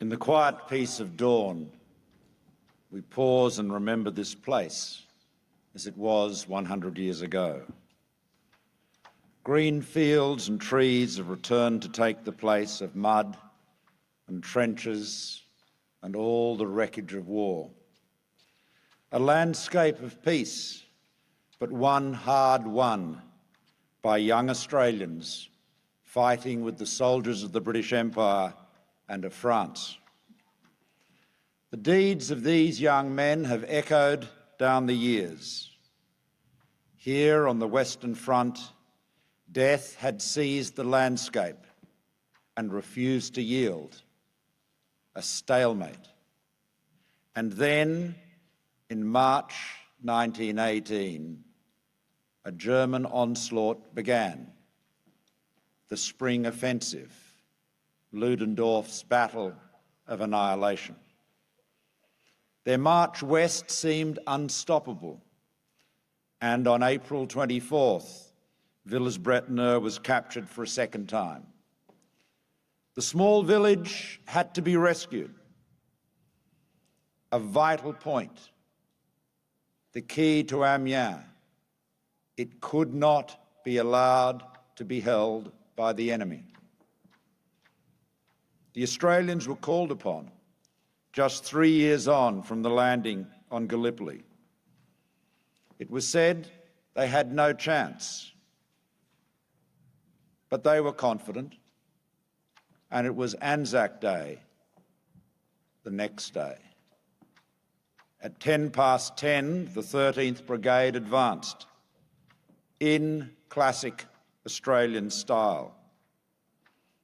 In the quiet peace of dawn, we pause and remember this place as it was 100 years ago. Green fields and trees have returned to take the place of mud and trenches and all the wreckage of war. A landscape of peace, but one hard won by young Australians fighting with the soldiers of the British Empire and of France. The deeds of these young men have echoed down the years. Here on the Western Front, death had seized the landscape and refused to yield, a stalemate. And then, in March 1918, a German onslaught began, the Spring Offensive, Ludendorff's battle of annihilation. Their march west seemed unstoppable, and on April 24th, Villers-Bretonneux was captured for a second time. The small village had to be rescued, a vital point, the key to Amiens. It could not be allowed to be held by the enemy. The Australians were called upon just 3 years on from the landing on Gallipoli. It was said they had no chance, but they were confident, and it was ANZAC Day the next day. At 10:10, the 13th Brigade advanced in classic Australian style.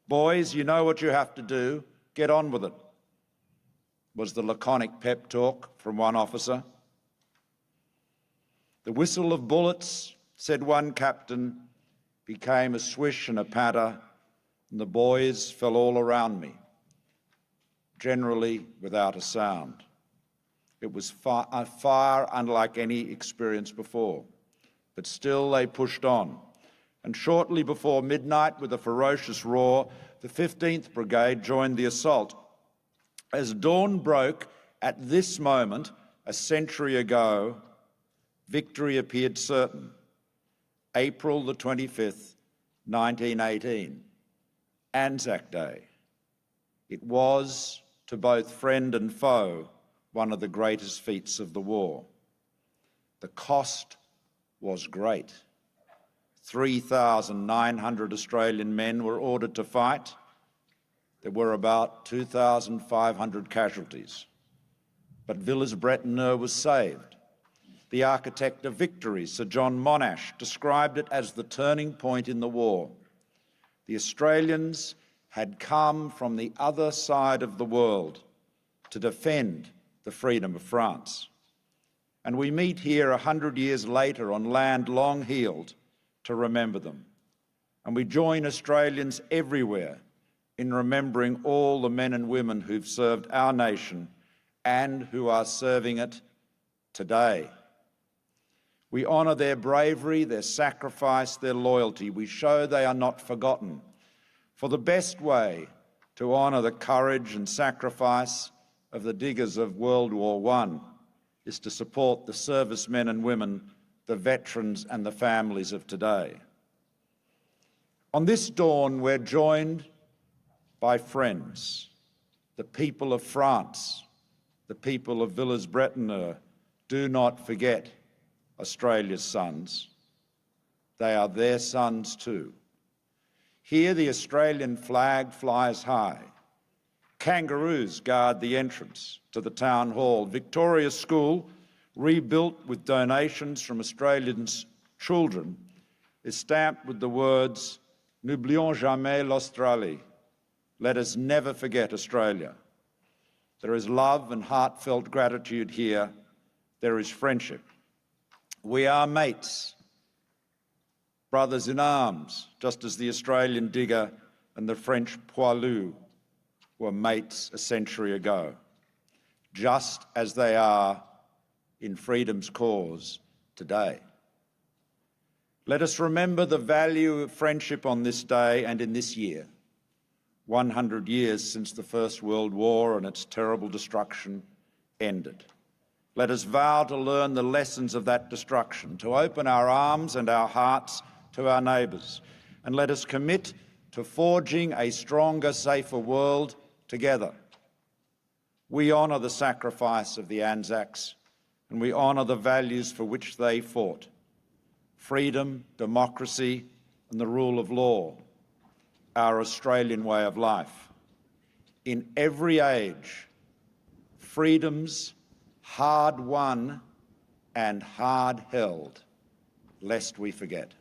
"Boys, you know what you have to do. Get on with it," was the laconic pep talk from one officer. The whistle of bullets, said one captain, became a swish and a patter, and the boys fell all around me, generally without a sound. It was far unlike any experience before, but still they pushed on. And shortly before midnight, with a ferocious roar, the 15th Brigade joined the assault. As dawn broke, at this moment, a century ago, victory appeared certain. April the 25th, 1918, ANZAC Day. It was, to both friend and foe, one of the greatest feats of the war. The cost was great. 3,900 Australian men were ordered to fight. There were about 2,500 casualties. But Villers-Bretonneux was saved. The architect of victory, Sir John Monash, described it as the turning point in the war. The Australians had come from the other side of the world to defend the freedom of France. And we meet here 100 years later on land long healed to remember them. And we join Australians everywhere in remembering all the men and women who've served our nation and who are serving it today. We honour their bravery, their sacrifice, their loyalty. We show they are not forgotten. For the best way to honour the courage and sacrifice of the diggers of World War I is to support the servicemen and women, the veterans and the families of today. On this dawn, we're joined by friends, the people of France, the people of Villers-Bretonneux. Do not forget Australia's sons. They are their sons too. Here the Australian flag flies high. Kangaroos guard the entrance to the town hall. Victoria School, rebuilt with donations from Australians' children, is stamped with the words, "N'oublions jamais l'Australie." Let us never forget Australia. There is love and heartfelt gratitude here. There is friendship. We are mates, brothers in arms, just as the Australian digger and the French poilu were mates a century ago, just as they are in freedom's cause today. Let us remember the value of friendship on this day and in this year. 100 years since the First World War and its terrible destruction ended. Let us vow to learn the lessons of that destruction, to open our arms and our hearts to our neighbours, and let us commit to forging a stronger, safer world together. We honour the sacrifice of the ANZACs, and we honour the values for which they fought: freedom, democracy, and the rule of law, our Australian way of life. In every age, freedoms hard won and hard held, lest we forget.